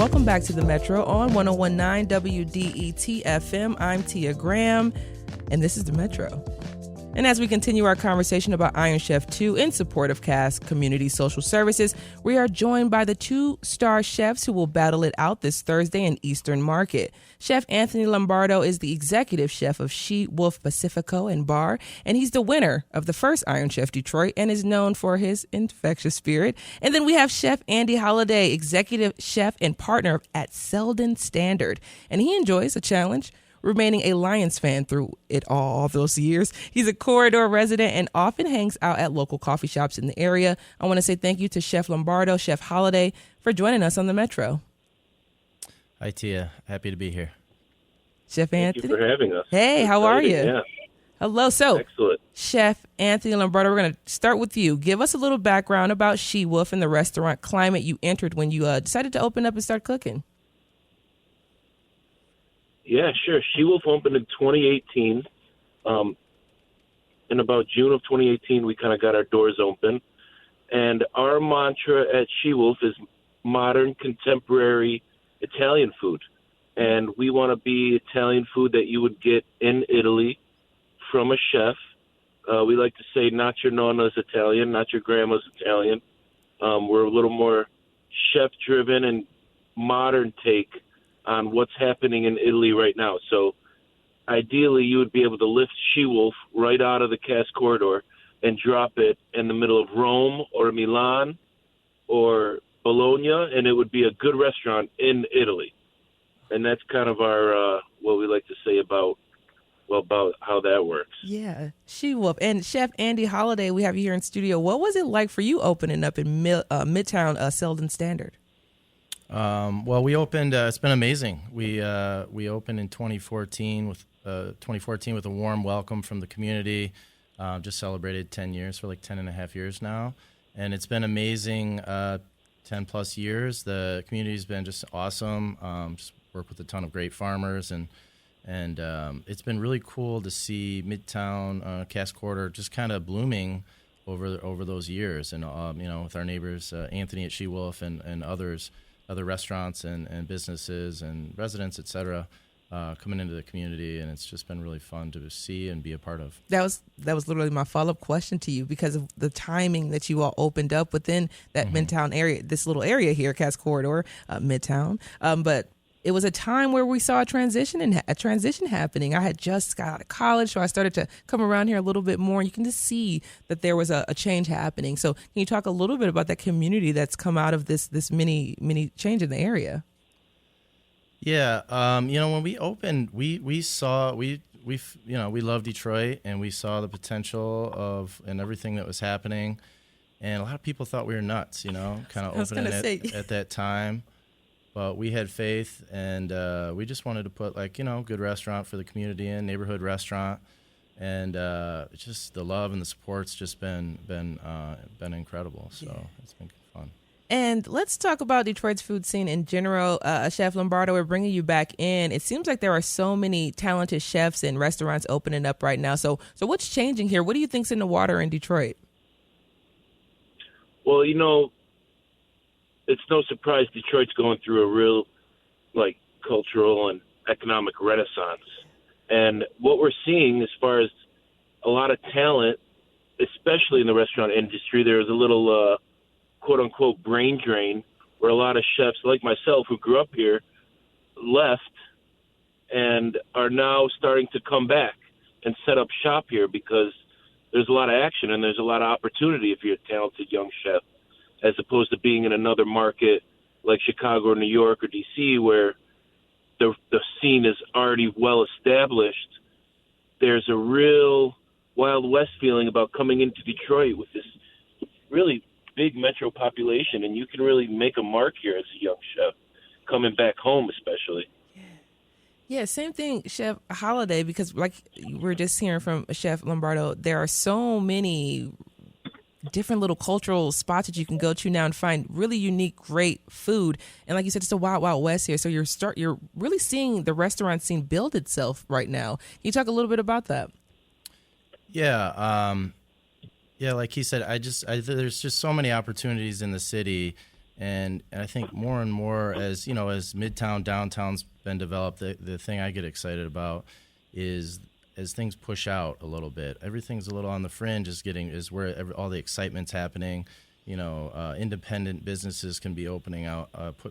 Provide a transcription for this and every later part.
Welcome back to the Metro on 1019 WDET FM. I'm Tia Graham, and this is the Metro. And as we continue our conversation about Iron Chef 2 in support of Cass Community Social Services, we are joined by the two-star chefs who will battle it out this Thursday in Eastern Market. Chef Anthony Lombardo is the executive chef of She Wolf Pacifico and Bar, and he's the winner of the first Iron Chef Detroit and is known for his infectious spirit. And then we have Chef Andy Holliday, executive chef and partner at Selden Standard, and he enjoys a challenge, remaining a Lions fan through it all those years. He's a corridor resident and often hangs out at local coffee shops in the area. I want to say thank you to Chef Lombardo, Chef Holliday, for joining us on the Metro. Hi, Tia. Happy to be here. Chef Anthony. Thank you for having us. Hey, how are you? Yeah. Hello. So, excellent. Chef Anthony Lombardo, we're going to start with you. Give us a little background about She Wolf and the restaurant climate you entered when you decided to open up and start cooking. Yeah, sure. She Wolf opened in 2018. In about June of 2018, we kind of got our doors open. And our mantra at She Wolf is modern, contemporary Italian food. And we want to be Italian food that you would get in Italy from a chef. We like to say not your nonna's Italian, not your grandma's Italian. We're a little more chef-driven and modern take on what's happening in Italy right now. So ideally, you would be able to lift She Wolf right out of the Cass corridor and drop it in the middle of Rome or Milan or Bologna, and it would be a good restaurant in Italy. And that's kind of our what we like to say about how that works. Yeah, She Wolf. And Chef Andy Holliday, we have you here in studio. What was it like for you opening up in Midtown Selden Standard? Well, we opened. It's been amazing. We opened in 2014 with a warm welcome from the community. Just celebrated 10 years for like 10 and a half years now, and it's been amazing. 10 plus years. The community's been just awesome. Just worked with a ton of great farmers, and it's been really cool to see Midtown Cass Corridor just kind of blooming over those years, and with our neighbors Anthony at She Wolf and others. Other restaurants and businesses and residents, et cetera, coming into the community, and it's just been really fun to see and be a part of. That was literally my follow-up question to you, because of the timing that you all opened up within that Midtown area, this little area here, Cass Corridor, Midtown. But it was a time where we saw a transition happening. I had just got out of college, so I started to come around here a little bit more. And you can just see that there was a change happening. So can you talk a little bit about that community that's come out of this mini change in the area? Yeah, when we opened, we saw we love Detroit, and we saw the potential and everything that was happening, and a lot of people thought we were nuts, kind of opening it at that time. But we had faith, and we just wanted to put good restaurant for the community and neighborhood restaurant, and just the love and the support's just been incredible. So it's been fun. And let's talk about Detroit's food scene in general. Chef Lombardo, we're bringing you back in. It seems like there are so many talented chefs and restaurants opening up right now. So what's changing here? What do you think's in the water in Detroit? Well, it's no surprise Detroit's going through a real, cultural and economic renaissance. And what we're seeing as far as a lot of talent, especially in the restaurant industry, there's a little, quote-unquote, brain drain where a lot of chefs, like myself, who grew up here, left and are now starting to come back and set up shop here because there's a lot of action and there's a lot of opportunity if you're a talented young chef, as opposed to being in another market like Chicago or New York or D.C. where the scene is already well established. There's a real Wild West feeling about coming into Detroit with this really big metro population, and you can really make a mark here as a young chef, coming back home especially. Yeah, same thing, Chef Holliday, because like we're just hearing from Chef Lombardo, there are so many different little cultural spots that you can go to now and find really unique, great food. And like you said, it's a wild, wild west here. So you're really seeing the restaurant scene build itself right now. Can you talk a little bit about that? Yeah. Like he said, there's just so many opportunities in the city, And I think more and more as Midtown, downtown's been developed, the thing I get excited about is as things push out a little bit, everything's a little on the fringe is where all the excitement's happening. Independent businesses can be opening out,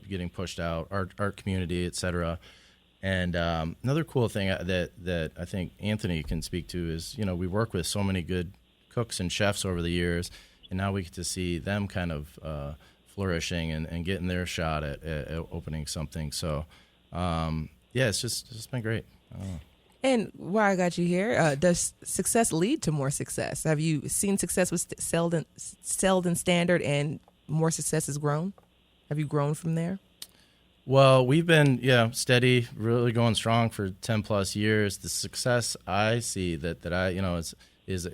getting pushed out, art community, et cetera. And another cool thing that I think Anthony can speak to is, we work with so many good cooks and chefs over the years, and now we get to see them kind of flourishing and getting their shot at opening something. So, it's been great. And while I got you here, does success lead to more success? Have you seen success with Selden Standard and more success has grown? Have you grown from there? Well, we've been steady, really going strong for 10 plus years. The success I see that I is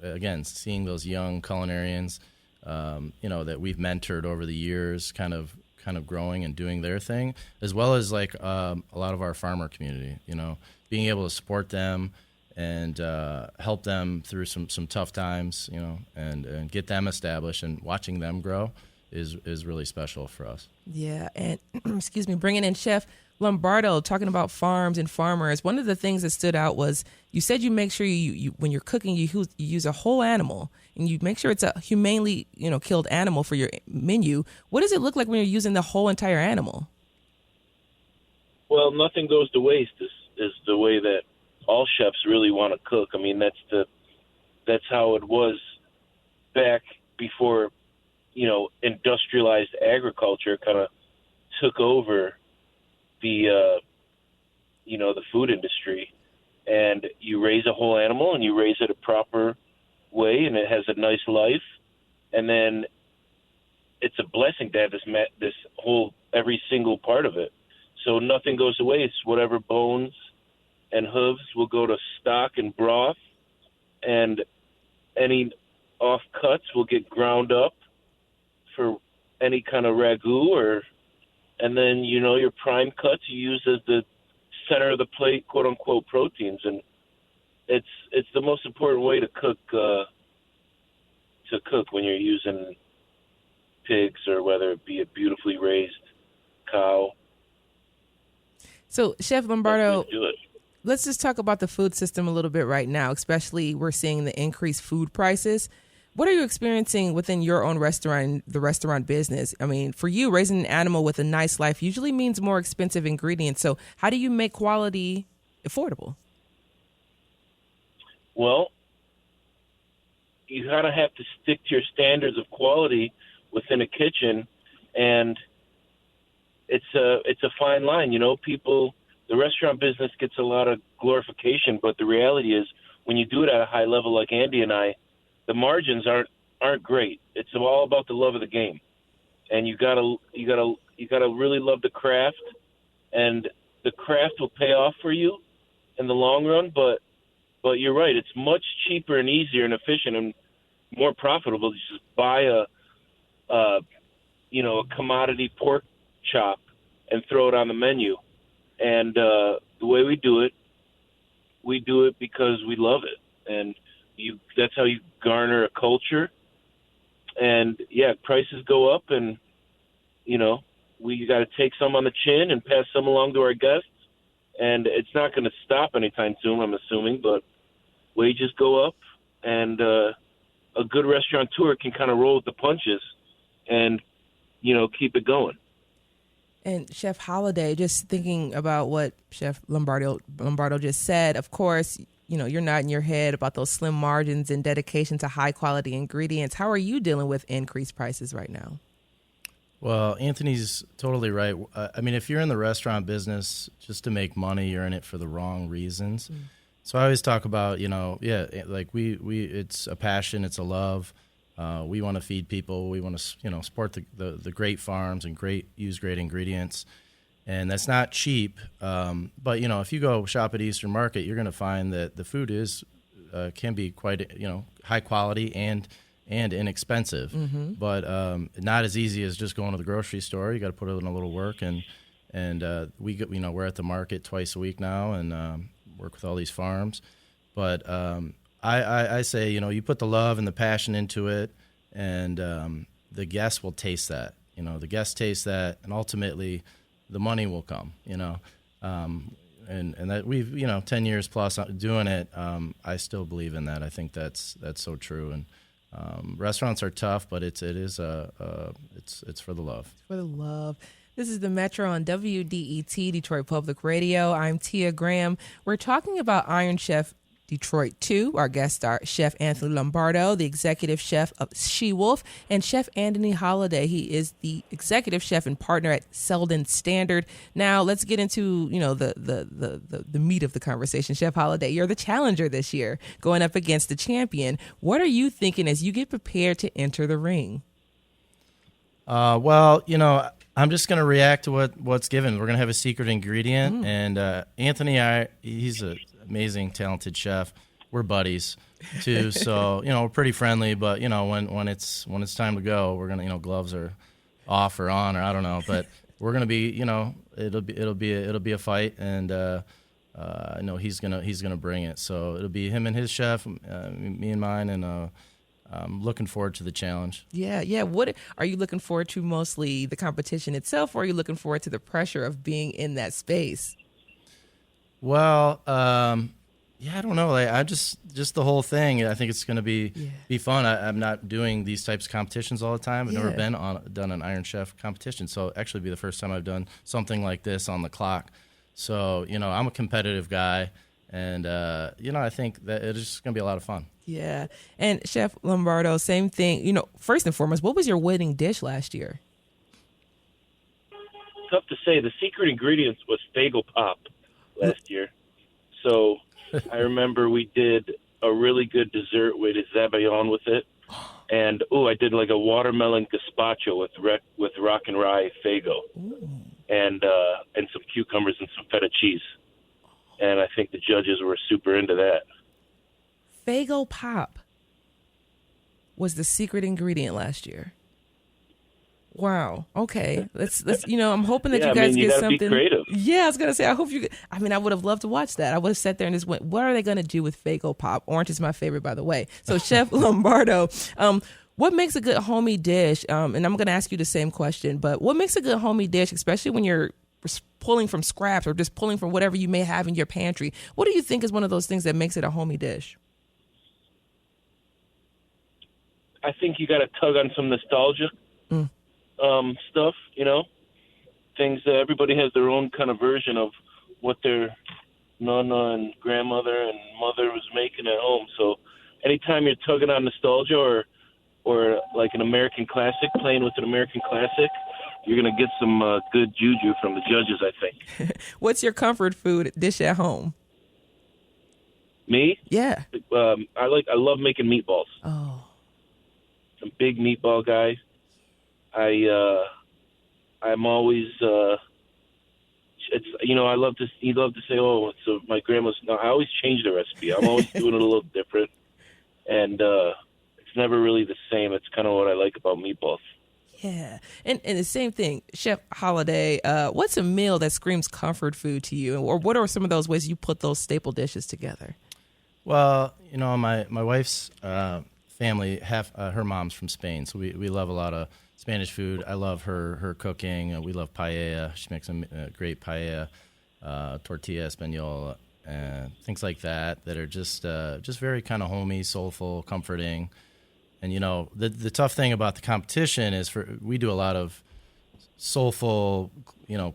again seeing those young culinarians that we've mentored over the years, kind of growing and doing their thing, as well as like a lot of our farmer community. Being able to support them and help them through some tough times, and get them established and watching them grow is really special for us. Yeah, and excuse me, bringing in Chef Lombardo, talking about farms and farmers. One of the things that stood out was you said you make sure you when you're cooking, you use a whole animal, and you make sure it's a humanely killed animal for your menu. What does it look like when you're using the whole entire animal? Well, nothing goes to waste is the way that all chefs really want to cook. I mean, that's how it was back before, industrialized agriculture kind of took over the food industry. And you raise a whole animal and you raise it a proper way, and it has a nice life. And then it's a blessing to have this whole, every single part of it. So nothing goes to waste. Whatever bones and hooves will go to stock and broth, and any off cuts will get ground up for any kind of ragu, and then your prime cuts you use as the center of the plate, quote unquote, proteins, and it's the most important way to cook when you're using pigs, or whether it be a beautifully raised cow. So, Chef Lombardo, let's just talk about the food system a little bit right now, especially we're seeing the increased food prices. What are you experiencing within your own restaurant, the restaurant business? I mean, for you, raising an animal with a nice life usually means more expensive ingredients. So how do you make quality affordable? Well, you kind of have to stick to your standards of quality within a kitchen, and it's a fine line. People, the restaurant business gets a lot of glorification, but the reality is when you do it at a high level like Andy and I, the margins aren't great. It's all about the love of the game, and you gotta really love the craft, and the craft will pay off for you in the long run. But you're right, it's much cheaper and easier and efficient and more profitable to just buy a commodity pork chop and throw it on the menu. And the way we do it because we love it, and that's how you garner a culture. And prices go up, and we got to take some on the chin and pass some along to our guests, and it's not going to stop anytime soon, I'm assuming, but wages go up, and a good restaurateur can kind of roll with the punches and keep it going. And Chef Holiday, just thinking about what Chef Lombardo just said, of course, you're nodding your head about those slim margins and dedication to high quality ingredients. How are you dealing with increased prices right now? Well, Anthony's totally right. I mean, if you're in the restaurant business just to make money, you're in it for the wrong reasons. So I always talk about, like it's a passion, it's a love. We want to feed people. We want to, support the great farms and use great ingredients. And that's not cheap. But, if you go shop at Eastern Market, you're going to find that the food can be quite, high quality and inexpensive. Mm-hmm. But not as easy as just going to the grocery store. You got to put in a little work. And we're at the market twice a week now and work with all these farms. But I say, you put the love and the passion into it, and the guests will taste that. the guests taste that, and ultimately the money will come, and that we've 10 years plus doing it. I still believe in that. I think that's so true. And restaurants are tough, but it's for the love. For the love. This is the Metro on WDET, Detroit Public Radio. I'm Tia Graham. We're talking about Iron Chef Detroit 2. Our guest star, Chef Anthony Lombardo, the executive chef of She-Wolf, and Chef Anthony Holliday. He is the executive chef and partner at Selden Standard. Now, let's get into, the meat of the conversation. Chef Holliday, you're the challenger this year, going up against the champion. What are you thinking as you get prepared to enter the ring? I'm just going to react to what's given. We're going to have a secret ingredient, and Anthony, he's an amazing, talented chef. We're buddies too, so we're pretty friendly. But when it's time to go, we're gonna gloves are off or on, or I don't know, but we're gonna be it'll be a fight, and I know he's gonna bring it. So it'll be him and his chef, me and mine, and I'm looking forward to the challenge. Yeah. What are you looking forward to? Mostly the competition itself, or are you looking forward to the pressure of being in that space? Well, I don't know. I just the whole thing. I think it's going to be fun. I'm not doing these types of competitions all the time. I've never done an Iron Chef competition, so actually be the first time I've done something like this on the clock. So I'm a competitive guy, and I think that it's just going to be a lot of fun. Yeah. And Chef Lombardo, same thing. First and foremost, what was your winning dish last year? Tough to say. The secret ingredients was Fagel Pop last year. So I remember we did a really good dessert with a Zabaion with it. And, I did like a watermelon gazpacho with rock and rye Fagel. And some cucumbers and some feta cheese. And I think the judges were super into that. Fagel Pop was the secret ingredient last year. Wow. Okay. Let's I'm hoping that you guys get something. Be creative. Yeah, I was gonna say I hope you. I would have loved to watch that. I would have sat there and just went, what are they gonna do with Fagel Pop? Orange is my favorite, by the way. So Chef Lombardo, what makes a good homey dish? And I'm gonna ask you the same question, but what makes a good homey dish, especially when you're pulling from scraps or just pulling from whatever you may have in your pantry? What do you think is one of those things that makes it a homey dish? I think you got to tug on some nostalgia stuff, things that everybody has their own kind of version of what their nonna and grandmother and mother was making at home. So anytime you're tugging on nostalgia or like an American classic, playing with an American classic, you're going to get some good juju from the judges, I think. What's your comfort food dish at home? Me? Yeah. I love making meatballs. Oh. I'm a big meatball guy. I'm always I love to say, so my grandma's. No, I always change the recipe. I'm always doing it a little different, and it's never really the same. It's kind of what I like about meatballs. Yeah, and the same thing, Chef Holliday. What's a meal that screams comfort food to you, or what are some of those ways you put those staple dishes together? Well, my wife's family, her mom's from Spain, so we love a lot of Spanish food. I love her cooking. We love paella. She makes a great paella, tortilla española, and things like that are just very kind of homey, soulful, comforting. And the tough thing about the competition is we do a lot of soulful,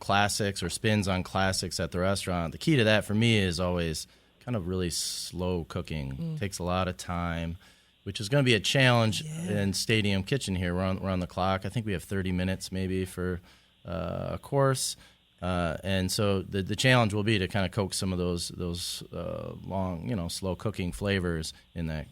classics or spins on classics at the restaurant. The key to that for me is always kind of really slow cooking. Takes a lot of time, which is going to be a challenge in Stadium Kitchen here. We're on the clock. I think we have 30 minutes maybe for a course. And so the challenge will be to kind of coax some of those long, slow cooking flavors in that,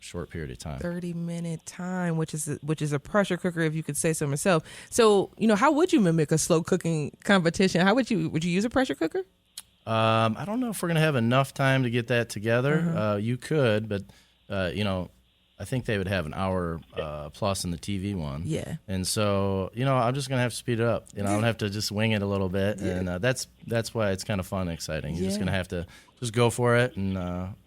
short period of time. 30-minute time, which is a pressure cooker, if you could say so myself. So, how would you mimic a slow cooking competition? How would you use a pressure cooker? I don't know if we're going to have enough time to get that together. You could, but, I think they would have an hour plus in the TV one. Yeah. And so, I'm just going to have to speed it up. I'm going to have to just wing it a little bit. Yeah. And that's why it's kind of fun and exciting. You're just going to have to just go for it and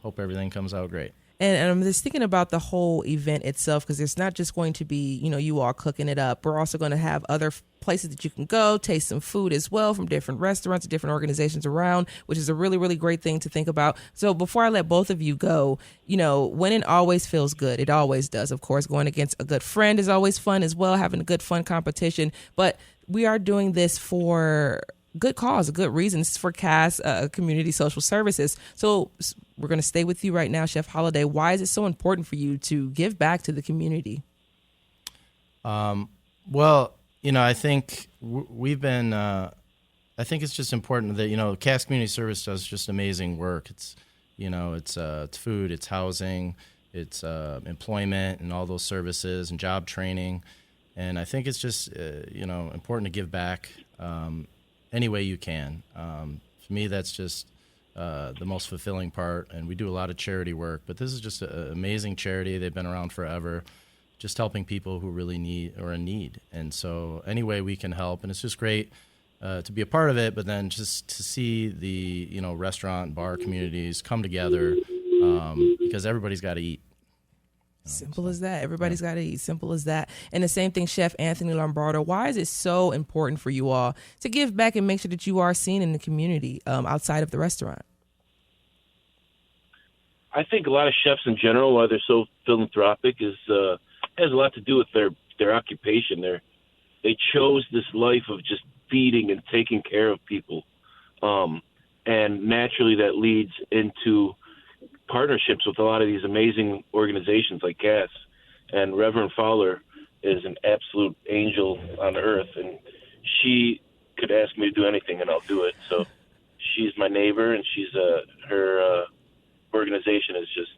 hope everything comes out great. And I'm just thinking about the whole event itself, because it's not just going to be, you all cooking it up. We're also going to have other places that you can go, taste some food as well from different restaurants and different organizations around, which is a really, really great thing to think about. So before I let both of you go, winning always feels good. It always does. Of course, going against a good friend is always fun as well, having a good, fun competition. But we are doing this for good cause, a good reason. This is for CAS, Community Social Services. So we're going to stay with you right now, Chef Holiday. Why is it so important for you to give back to the community? Well, I think we've been, I think it's just important that, CAS Community Service does just amazing work. It's, it's food, it's housing, it's employment and all those services and job training. And I think it's just, important to give back any way you can. For me, that's just the most fulfilling part. And we do a lot of charity work, but this is just an amazing charity. They've been around forever, just helping people who really need or in need. And so any way we can help, and it's just great to be a part of it, but then just to see the, restaurant, bar communities come together because everybody's got to eat. Simple as that. Everybody's got to eat. Simple as that. And the same thing, Chef Anthony Lombardo. Why is it so important for you all to give back and make sure that you are seen in the community outside of the restaurant? I think a lot of chefs in general, why they're so philanthropic, has a lot to do with their occupation. They chose this life of just feeding and taking care of people, and naturally that leads into partnerships with a lot of these amazing organizations like CAS. And Reverend Fowler is an absolute angel on earth, and she could ask me to do anything and I'll do it. So she's my neighbor, and her organization is just,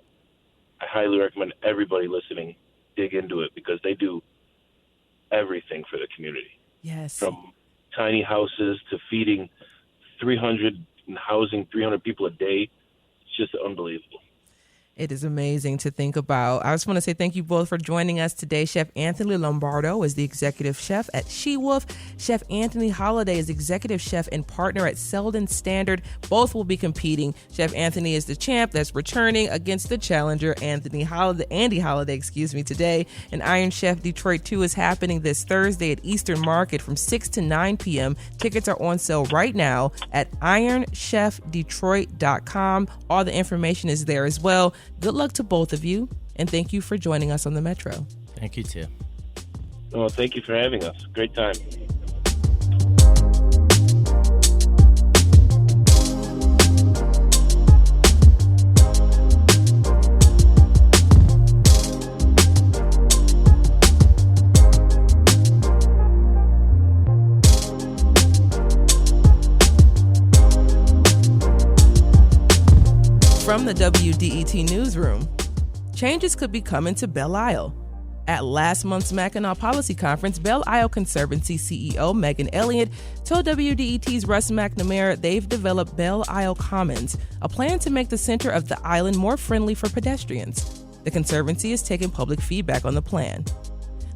I highly recommend everybody listening dig into it, because they do everything for the community. Yes. From tiny houses to feeding 300 and housing 300 people a day. It's just unbelievable. It is amazing to think about. I just want to say thank you both for joining us today. Chef Anthony Lombardo is the executive chef at She Wolf. Chef Anthony Holiday is executive chef and partner at Selden Standard. Both will be competing. Chef Anthony is the champ that's returning against the challenger, Andy Holiday, today. And Iron Chef Detroit 2 is happening this Thursday at Eastern Market from 6 to 9 p.m. Tickets are on sale right now at ironchefdetroit.com. All the information is there as well. Good luck to both of you, and thank you for joining us on the Metro. Thank you, too. Oh, thank you for having us. Great time. From the WDET newsroom, changes could be coming to Belle Isle. At last month's Mackinac Policy Conference, Belle Isle Conservancy CEO Megan Elliott told WDET's Russ McNamara they've developed Belle Isle Commons, a plan to make the center of the island more friendly for pedestrians. The Conservancy is taking public feedback on the plan.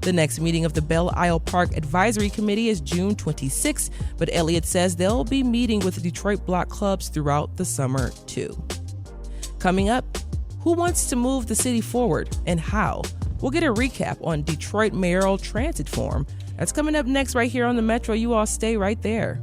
The next meeting of the Belle Isle Park Advisory Committee is June 26, but Elliott says they'll be meeting with Detroit block clubs throughout the summer, too. Coming up, who wants to move the city forward and how? We'll get a recap on Detroit Mayoral Transit Forum. That's coming up next right here on the Metro. You all stay right there.